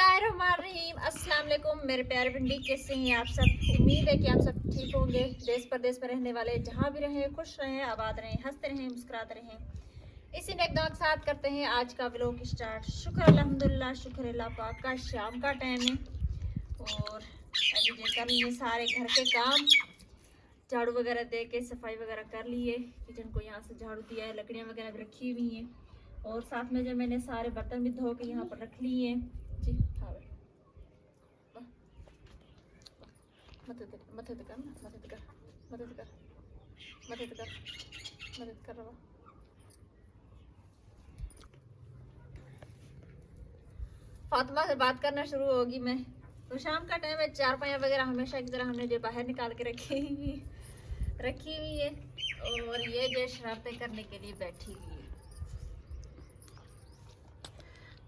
बिस्मिल्लाहिर्रहमानिर्रहीम। अस्सलाम वालेकुम मेरे प्यारे भिंडी, कैसे हैं आप सब। उम्मीद है कि आप सब ठीक होंगे। देश परदेश में रहने वाले जहाँ भी रहें, खुश रहें, आबाद रहें, हंसते रहें, मुस्कुराते रहें। इसी नेक दुआ के साथ करते हैं आज का व्लॉग स्टार्ट। शुक्र अल्हम्दुलिल्लाह, शुक्र अल्लाह पाक का। शाम का टाइम है और अभी जो कर लिए सारे घर के काम, झाड़ू वगैरह दे के सफाई वगैरह कर लिए। किचन को यहाँ से झाड़ू दिया है, लकड़ियाँ वगैरह भी रखी हुई हैं और साथ में जो मैंने सारे बर्तन भी धो के यहाँ पर रख लिए हैं जी। हाँ मदद कर मदद कर मदद कर मदद कर मदद कर मदद कर रहा। फातिमा से बात करना शुरू होगी मैं तो शाम का टाइम है। चारपाइयाँ वगैरह हमेशा की तरह हमने जो बाहर निकाल के रखी हुई है और ये जो शरारतें करने के लिए बैठी हुई है।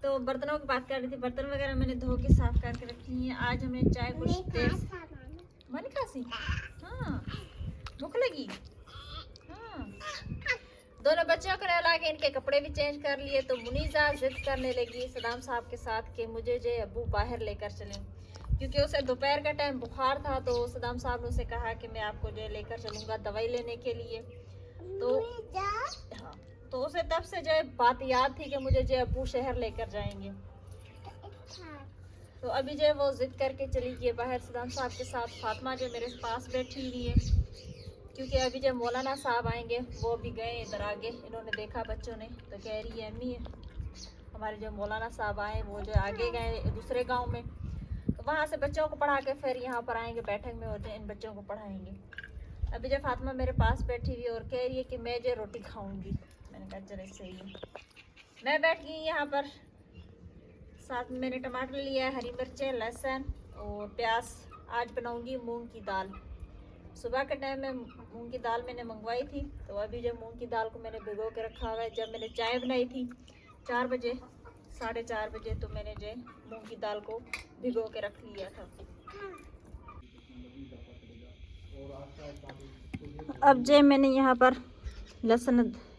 तो बर्तनों की बात कर रही थी, बर्तन वगैरह मैंने धो के साफ करके रखी हैं। आज हमने चाय कुछ देर मन खासी, हाँ भूख लगी, हाँ। दोनों बच्चों को नहला के इनके कपड़े भी चेंज कर लिए तो मुनीजा जिद करने लगी सदाम साहब के साथ कि मुझे जो अब्बू बाहर लेकर चलें, क्योंकि उसे दोपहर का टाइम बुखार था। तो सदाम साहब ने उसे कहा कि मैं आपको जो लेकर चलूँगा दवाई लेने के लिए। तो हाँ, तो उसे तब से जो बात याद थी कि मुझे जो अब्बू शहर लेकर जाएंगे। तो अभी जो वो जिद करके चली गई बाहर सदाम साहब के साथ। फातिमा जो मेरे पास बैठी हुई है, क्योंकि अभी जब मौलाना साहब आएंगे वो भी गए इधर आगे। इन्होंने देखा बच्चों ने तो कह रही है अम्मी हमारे जो मौलाना साहब आए वो जो आगे गए दूसरे गांव में, तो वहाँ से बच्चों को पढ़ा के फिर यहाँ पर आएंगे बैठक में और इन बच्चों को पढ़ाएंगे। अभी जब फातिमा मेरे पास बैठी हुई और कह रही है कि मैं जो रोटी खाऊंगी। मैंने कहा चले सही है। मैं बैठ गई यहाँ पर, साथ में मैंने टमाटर लिया है, हरी मिर्चें, लहसुन और प्याज। आज बनाऊंगी मूंग की दाल। सुबह के टाइम में मूंग की दाल मैंने मंगवाई थी, तो अभी जो मूंग की दाल को मैंने भिगो के रखा हुआ है। जब मैंने चाय बनाई थी 4 बजे 4:30 बजे, तो मैंने जो मूंग की दाल को भिगो के रख लिया था। अब जो मैंने यहाँ पर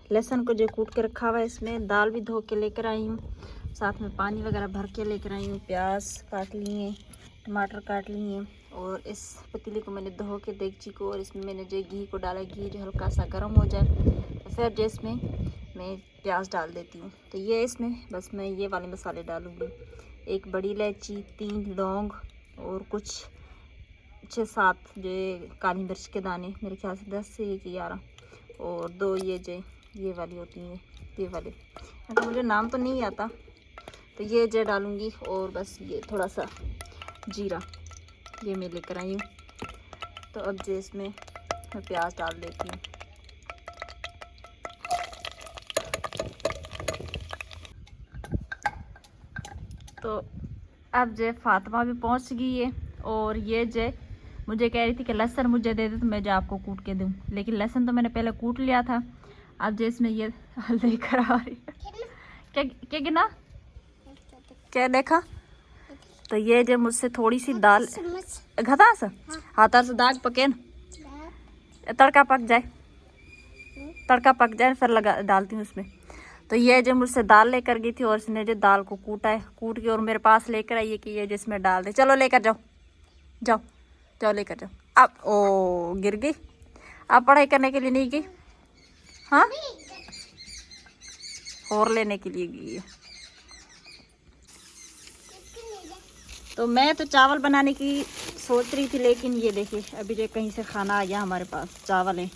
लहसुन को जो कूट के रखा हुआ है, इसमें दाल भी धो के लेकर आई हूँ, साथ में पानी वगैरह भर के लेकर आई हूँ। प्याज काट लिए, टमाटर काट लिए और इस पतीले को मैंने धो के देगची को, और इसमें मैंने जो घी को डाला। घी जो हल्का सा गर्म हो जाए तो फिर जो इसमें मैं प्याज डाल देती हूँ। तो ये इसमें बस मैं ये वाले मसाले डालूँगी। 1 बड़ी इलायची, 3 लौंग और कुछ 6-7 जो काली मिर्च के दाने, मेरे ख्याल से 10 से 11, और 2 ये वाली होती हैं, ये वाले मतलब मुझे नाम तो नहीं आता। तो ये जो डालूँगी और बस ये थोड़ा सा जीरा ये मैं लेकर आई हूँ। तो अब जो इसमें मैं प्याज डाल देती हूँ। तो अब जो फातिमा भी पहुँच गई है और ये जो मुझे कह रही थी कि लहसुन मुझे दे दे तो मैं जो आपको कूट के दूँ, लेकिन लहसुन तो मैंने पहले कूट लिया था। अब जो इसमें ये लेकर आ रही है क्या गिना क्या देखा। तो ये जो मुझसे थोड़ी सी दाल घता से हाथा से दाग पके न तड़का पक जाए, तड़का पक जाए फिर लगा डालती हूँ उसमें। तो ये जो मुझसे दाल लेकर गई थी और इसने जो दाल को कूटा है, कूट के और मेरे पास लेकर आई है कि ये जिसमें डाल दे। चलो लेकर जाओ जाओ जाओ लेकर जाओ। अब ओ गिर गई। अब पढ़ाई करने के लिए नहीं गई, हाँ और लेने के लिए गई है। तो मैं तो चावल बनाने की सोच रही थी, लेकिन ये देखिए अभी जो कहीं से खाना आ गया हमारे पास, चावल है।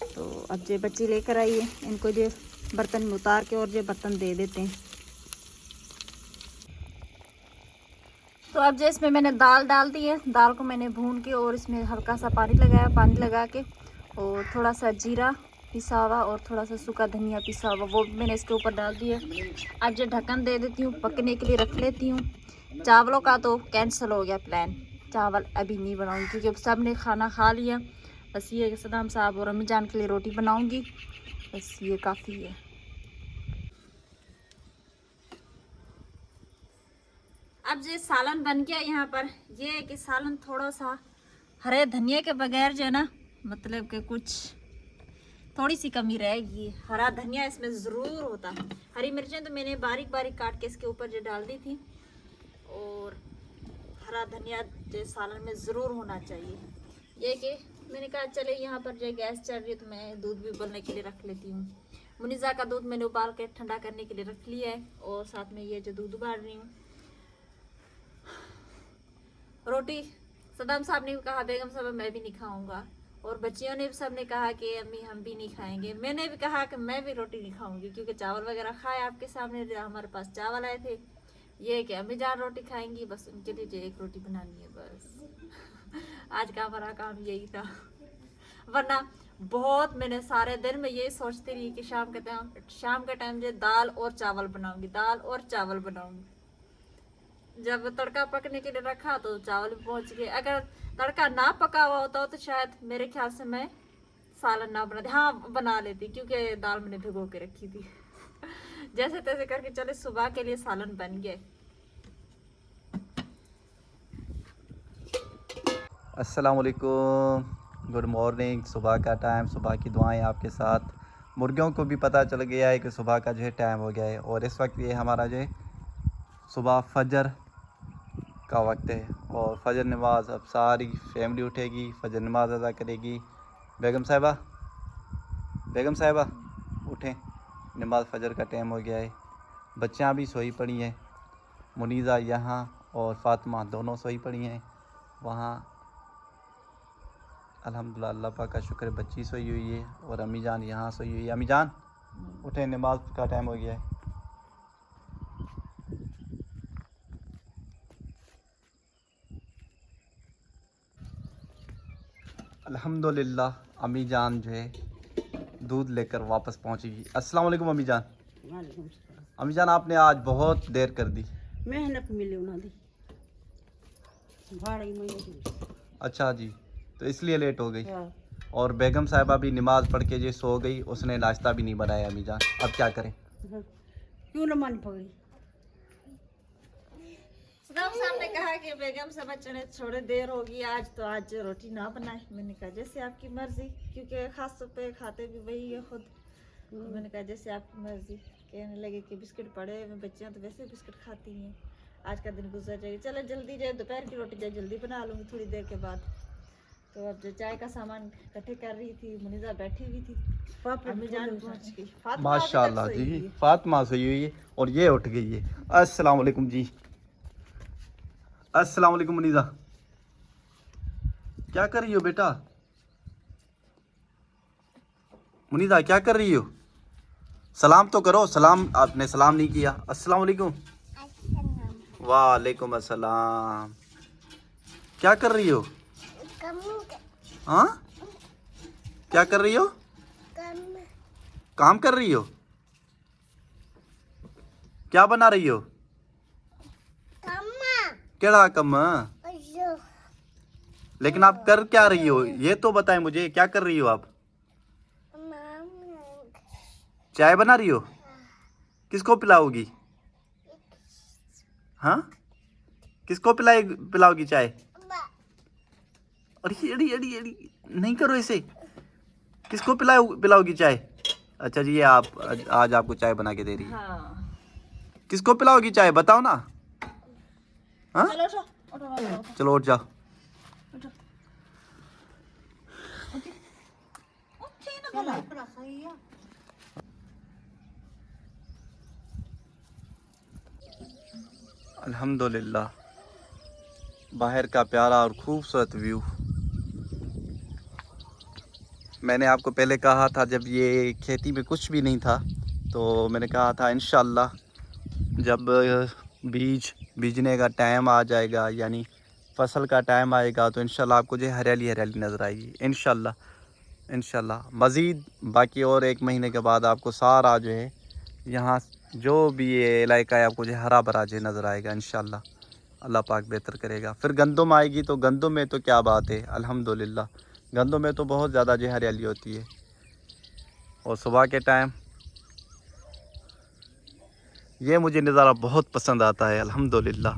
तो अब जो बच्ची लेकर आई है, इनको जो बर्तन में उतार के और जो बर्तन दे देते हैं। तो अब जो इसमें मैंने दाल डाल दी है, दाल को मैंने भून के और इसमें हल्का सा पानी लगाया, पानी लगा के और थोड़ा सा जीरा पिसा हुआ और थोड़ा सा सूखा धनिया पिसा हुआ वो भी मैंने इसके ऊपर डाल दिया। अब जो ढक्कन दे देती हूँ, पकने के लिए रख लेती हूँ। चावलों का तो कैंसिल हो गया प्लान, चावल अभी नहीं बनाऊंगी क्योंकि सब ने खाना खा लिया। बस ये सदाम साहब और अम्मी जान के लिए रोटी बनाऊंगी, बस ये काफ़ी है। अब जो सालन बन गया यहाँ पर, ये है कि सालन थोड़ा सा हरे धनिया के बगैर जो है ना, मतलब कि कुछ थोड़ी सी कमी रहेगी। हरा धनिया इसमें ज़रूर होता है। हरी मिर्चें तो मैंने बारीक बारीक काट के इसके ऊपर जो डाल दी थी। और हरा धनिया जो सालन में ज़रूर होना चाहिए। ये कि मैंने कहा चले यहाँ पर जो गैस चल रही है तो मैं दूध भी उबलने के लिए रख लेती हूँ। मुनीज़ा का दूध मैंने उबाल के ठंडा करने के लिए रख लिया है और साथ में ये जो दूध उबाल रही हूँ। रोटी सदाम साहब ने भी कहा बेगम साहब मैं भी नहीं खाऊंगा, और बच्चियों ने भी सब ने कहा कि अम्मी हम भी नहीं खाएंगे। मैंने भी कहा कि मैं भी रोटी नहीं खाऊंगी क्योंकि चावल वगैरह खाए आपके सामने, हमारे पास चावल आए थे। ये कि अम्मी जान रोटी खाएंगी, बस उनके लिए जो एक रोटी बनानी है बस। आज का हमारा काम यही था, वरना बहुत मैंने सारे दिन में यही सोचती रही कि शाम के टाइम जो दाल और चावल बनाऊंगी, दाल और चावल बनाऊंगी। जब तड़का पकने के लिए रखा तो चावल भी पहुंच गए। अगर तड़का ना पका हुआ होता तो शायद मेरे ख्याल से मैं सालन ना बनाती, हाँ बना लेती क्योंकि दाल मैंने भिगो के रखी थी। जैसे तैसे करके चले सुबह के लिए सालन बन गए। अस्सलाम वालेकुम, गुड मॉर्निंग। सुबह का टाइम, सुबह की दुआएं आपके साथ। मुर्गियों को भी पता चल गया है कि सुबह का जो है टाइम हो गया है और इस वक्त ये हमारा जो है सुबह फजर का वक्त है और फजर नमाज अब सारी फैमिली उठेगी, फजर नमाज अदा करेगी। बेगम साहिबा उठें, नमाज फजर का टाइम हो गया है। बच्चियाँ भी सोई पड़ी हैं, मुनीज़ा यहाँ और फ़ातिमा दोनों सोई पड़ी हैं वहाँ। अल्हम्दुलिल्लाह, अल्लाह पाक का शुक्र है, बच्ची सोई हुई है और अम्मी जान यहाँ सोई हुई है। अम्मी जान उठें, नमाज का टाइम हो गया है। अल्हम्दुलिल्लाह, अम्मी जान जो है दूध लेकर वापस पहुँचेगी। अस्सलाम वालेकुम अम्मी जान। अम्मी जान आपने आज बहुत देर कर दी। मेहनत मिली उन्होंने भाड़ी में। अच्छा जी, तो इसलिए लेट हो गई। हाँ। और बेगम साहिबा भी नमाज पढ़ के जो सो गई, उसने नाश्ता भी नहीं बनाया अम्मी जान। अब क्या करें? क्यों न मन पड़ी? सदाम साहब ने कहा कि बेगम साहब बच्चों ने थोड़ी देर होगी आज, तो आज रोटी ना बनाए। मैंने कहा जैसे आपकी मर्जी, क्योंकि खास तौर पे खाते भी वही है खुद। तो मैंने कहा जैसे आपकी मर्जी। कहने लगे कि बिस्किट पड़े, मैं बच्चियाँ तो वैसे बिस्किट खाती हैं, आज का दिन गुजर जाएगी। चलो जल्दी जाए, दोपहर की रोटी जाए जल्दी बना लूँगी थोड़ी देर के बाद। तो अब जो चाय का सामान इकट्ठे कर रही थी, मुनीज़ा बैठी हुई थी, अम्मी जान पहुंच गई। फातिमा माशाल्लाह अभी तक सोई जी, हुई है। फातिमा सोई हुई है और ये उठ गई है। अस्सलाम वालेकुम जी। अस्सलाम वालेकुम मुनीज़ा, क्या कर रही हो बेटा? मुनीज़ा क्या कर रही हो? सलाम तो करो। सलाम, आपने सलाम नहीं किया। अस्सलाम वालेकुम। वालेकुम अस्सलाम। क्या कर रही हो? हाँ, क्या कर रही हो? काम कर रही हो? क्या बना रही हो? केड़ा कम? लेकिन आप कर क्या रही हो ये तो बताएं मुझे, क्या कर रही हो आप? चाय बना रही हो? किसको पिलाओगी? हाँ, किसको पिलाओगी चाय? अड़ी अड़ी अड़ी अड़ी नहीं करो इसे। किसको पिलाओगी चाय? अच्छा जी, ये आप आज आपको चाय बना के दे रही है। हाँ। किसको पिलाओगी चाय बताओ ना। हाँ, चलो उठो, उठो, उठो, उठो, चलो उठ जाओ। उठो। उठी ना भला। अल्हम्दुलिल्लाह, बाहर का प्यारा और खूबसूरत व्यू। मैंने आपको पहले कहा था जब ये खेती में कुछ भी नहीं था, तो मैंने कहा था इंशाल्लाह जब बीजने का टाइम आ जाएगा, यानी फसल का टाइम आएगा, तो इंशाल्लाह आपको जो हरियाली हरियाली नज़र आएगी इंशाल्लाह। मज़ीद बाकी और 1 महीने के बाद आपको सारा जो है यहाँ जो भी ये इलाका है आपको जो हरा भरा जो नज़र आएगा इंशाल्लाह। अल्लाह पाक बेहतर करेगा। फिर गंदम आएगी, तो गंदम में तो क्या बात है, अल्हम्दुलिल्लाह गंदम में तो बहुत ज़्यादा जो हरियाली होती है। और सुबह के टाइम ये मुझे नज़ारा बहुत पसंद आता है अल्हम्दुलिल्लाह।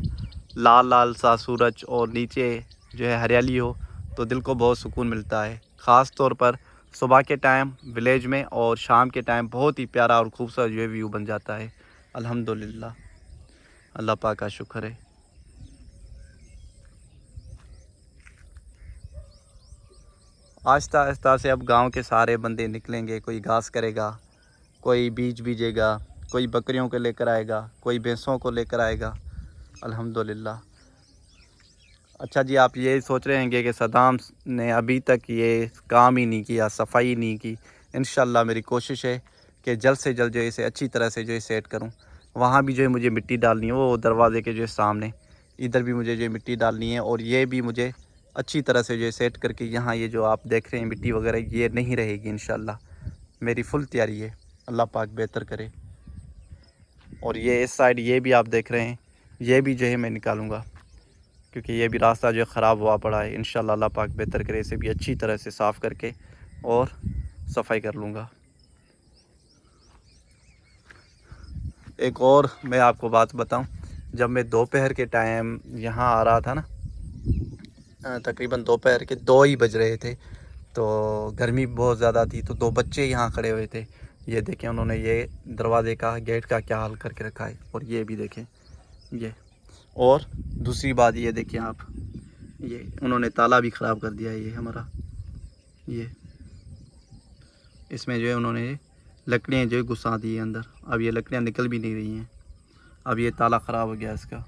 लाल लाल सा सूरज और नीचे जो है हरियाली हो तो दिल को बहुत सुकून मिलता है। ख़ास तौर पर सुबह के टाइम विलेज में और शाम के टाइम बहुत ही प्यारा और खूबसूरत ये व्यू बन जाता है अल्हम्दुलिल्लाह। अल्लाह पाक का शुक्र है। आहिस्ता आहिस्ता से अब गांव के सारे बंदे निकलेंगे। कोई घास करेगा, कोई बीज बीजेगा, कोई बकरियों को लेकर आएगा, कोई भैंसों को लेकर आएगा। अल्हम्दुलिल्लाह। अच्छा जी, आप ये सोच रहे होंगे कि सद्दाम ने अभी तक ये काम ही नहीं किया, सफाई नहीं की। इंशाल्लाह मेरी कोशिश है कि जल्द से जल्द जो है इसे अच्छी तरह से जो है सेट करूं। वहाँ भी जो है मुझे मिट्टी डालनी है, वो दरवाज़े के जो है सामने, इधर भी मुझे जो है मिट्टी डालनी है। और ये भी मुझे अच्छी तरह से जो है सेट करके, यहाँ ये जो आप देख रहे हैं मिट्टी वगैरह ये नहीं रहेगी इंशाल्लाह। मेरी फुल तैयारी है, अल्लाह पाक बेहतर करे। और ये इस साइड ये भी आप देख रहे हैं, ये भी जो है मैं निकालूँगा, क्योंकि ये भी रास्ता जो ख़राब हुआ पड़ा है। इंशाल्लाह अल्लाह पाक बेहतर करे, इसे भी अच्छी तरह से साफ़ करके और सफाई कर लूँगा। एक और मैं आपको बात बताऊं, जब मैं दोपहर के टाइम यहाँ आ रहा था ना, तकरीबन दोपहर के 2 ही बज रहे थे, तो गर्मी बहुत ज़्यादा थी, तो 2 बच्चे यहाँ खड़े हुए थे। ये देखें उन्होंने ये दरवाज़े का, गेट का क्या हाल करके रखा है। और ये भी देखें ये। और दूसरी बात ये देखें आप, ये उन्होंने ताला भी ख़राब कर दिया है। ये हमारा ये, इसमें जो है उन्होंने लकड़ियाँ जो है घुसा दी है अंदर। अब ये लकड़ियाँ निकल भी नहीं रही हैं। अब ये ताला ख़राब हो गया इसका।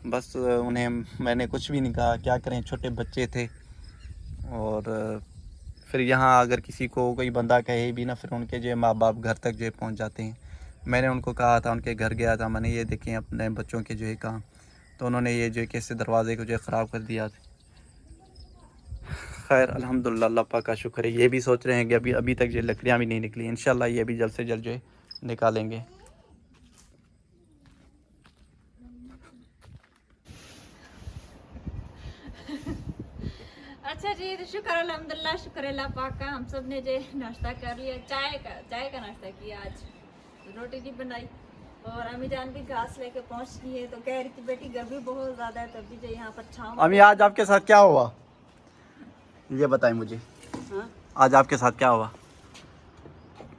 बस उन्हें मैंने कुछ भी नहीं कहा, क्या करें, छोटे बच्चे थे। और फिर यहाँ अगर किसी को कोई बंदा कहे भी ना, फिर उनके जो माँ बाप घर तक जो है पहुँच जाते हैं। मैंने उनको कहा था, उनके घर गया था मैंने, ये देखें अपने बच्चों के जो है काम, तो उन्होंने ये जो है कैसे दरवाज़े को जो है ख़राब कर दिया। खैर अल्हम्दुलिल्लाह, अल्लाह पाक का शुक्र है। ये भी सोच रहे हैं कि अभी तक जो लकड़ियाँ भी नहीं निकली। इंशाल्लाह ये भी जल्द से जल्द जो है निकालेंगे। अच्छा जी, तो शुक्र अल्हम्दुलिल्लाह, शुक्र अल्लाह पाक का, हम सब ने जो नाश्ता कर लिया। चाय का नाश्ता किया आज, रोटी नहीं बनाई। और अम्मी जान भी घास लेके पहुंच गई है, तो कह रही थी बेटी गर्मी बहुत ज़्यादा है, तभी जो यहाँ पर छाँव। अम्मी आज आपके साथ क्या हुआ, ये बताएं मुझे। हाँ आज आपके साथ क्या हुआ?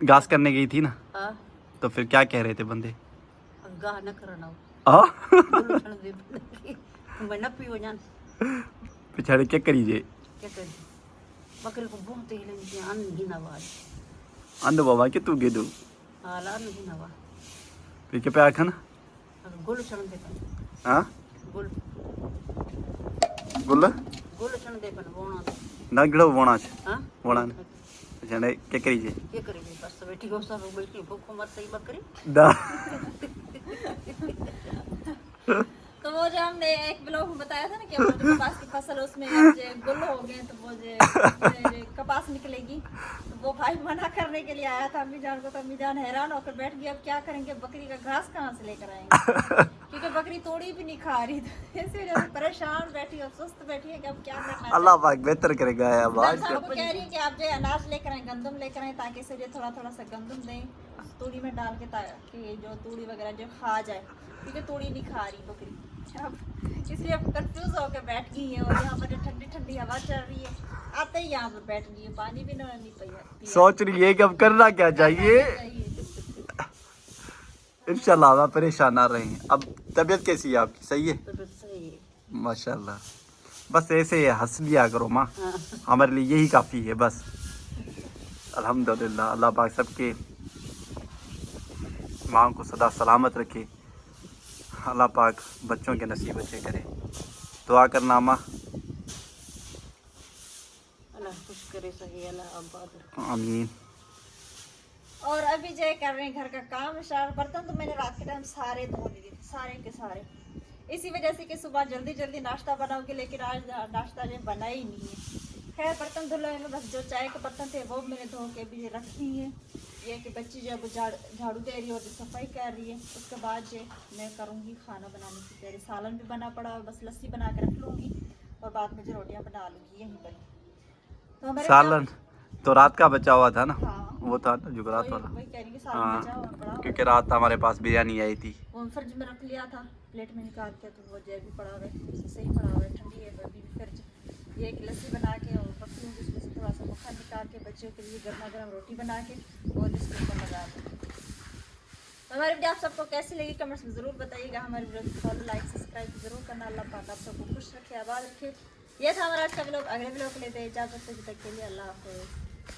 घास करने गई थी ना, हाँ तो फिर क्या कह रहे थे बंदे? गाह न करना मैं न पियो जान पिछाड़े क्या करीजे? क्या करी बकरी को बहुत ही लेंगे अन्न ही नवाज अंध बाबा के तू गे दो हाल अन्न ही नवा फिर क्या पे आखन? गोल चढ़ दे पन हाँ गोल बोल गोल चढ़ दे पन बोना ना गिड़ो बोना हाँ बोना ने पिछाड़े क्या करीजे? क्या करेगी बस बैठी हो सब बैठी भूखो मर सही बकरी दा तो वो जो हमने एक ब्लॉग में बताया था ना कि वो जो कपास की फसल है उसमें जो गुल हो गए, तो वो जो कपास निकलेगी, तो वो भाई मना करने के लिए आया था अम्मी जान को। तो अम्मी जान हैरान होकर बैठ गई, अब क्या करेंगे, बकरी का घास कहाँ से लेकर आएंगे, क्योंकि बकरी तोड़ी भी नहीं खा रही। तो इस वजह से परेशान बैठी और सुस्त बैठी है कि अब क्या करना। अल्लाह पाक बेहतर करेगा। आपको कह रही है कि आप जो अनाज लेकर आए, गंदम लेकर आए, ताकि इसे जो थोड़ा थोड़ा सा गंदम दें उस तूड़ी में डाल के, ताकि जो तूड़ी वगैरह जो खा जाए, क्योंकि तूड़ी नहीं खा रही बकरी। अब इसलिए अब कंफ्यूज होकर बैठ गई है। और यहाँ पर जो ठंडी ठंडी हवा चल रही है, आते ही यहाँ पर बैठ गई है, पानी भी नहीं पिया। सोच रही है कि अब करना क्या चाहिए। इंशाल्लाह आप परेशान ना रहें। अब तबीयत कैसी है आपकी? सही है तो सही है माशाल्लाह। बस ऐसे हंस लिया करो माँ, हाँ हमारे लिए यही काफ़ी है बस। अल्हम्दुलिल्लाह, अल्लाह पाक सबके माँ को सदा सलामत रखे। अल्लाह पाक बच्चों के नसीब अच्छे करे। दुआ करना माँ। अल्लाह खुश करे सही अल्लाह आबाद रखे आमीन। और अभी जो कर रहे हैं घर का काम स्टार्ट। बर्तन तो मैंने रात के टाइम सारे धो दिए थे, सारे के सारे, इसी वजह से कि सुबह जल्दी जल्दी नाश्ता बनाओगे, लेकिन आज नाश्ता जो बना ही नहीं है। खैर बर्तन धुले में बस जो चाय के बर्तन थे वो मैंने धो के भी रखी है। ये कि बच्ची जो झाड़ू दे रही है और सफाई कर रही है, उसके बाद जो मैं करूँगी खाना बनाने की तैयारी। सालन भी बना पड़ा और बस लस्सी बना के रख लूँगी और बाद में जो रोटियाँ बना लूँगी यहीं पर। तो हमारे सालन तो रात का बचा हुआ था ना, हाँ, वो था जुगरात वाला। वही कह रही कि सालन हाँ, बचा हुआ पड़ा, क्योंकि रात हमारे पास बिरयानी आई थी, वो फ्रिज में रख लिया था प्लेट में निकाल के, तो वो जो भी पड़ा हुआ है सही पड़ा हुआ है, ठंडी है अभी भी। फिर ये एक लस्सी बना के और रख लूँगी, उसमें से थोड़ा सा मक्खन निकाल के बच्चों के लिए गर्मा गर्म रोटी बना के और इसके ऊपर लगा दूँ। हमारी वीडियो आप सबको कैसी लगी कमेंट्स में ज़रूर बताइएगा। हमारी वीडियो को फॉलो लाइक सब्सक्राइब ज़रूर करना। अल्लाह पाक आप सबको खुश रखे, आबाद रखे। ये था हमारा आज का ब्लॉग। अगले ब्लॉग लेते हैं इजाजत, तब तक के लिए अल्लाह हाफिज़।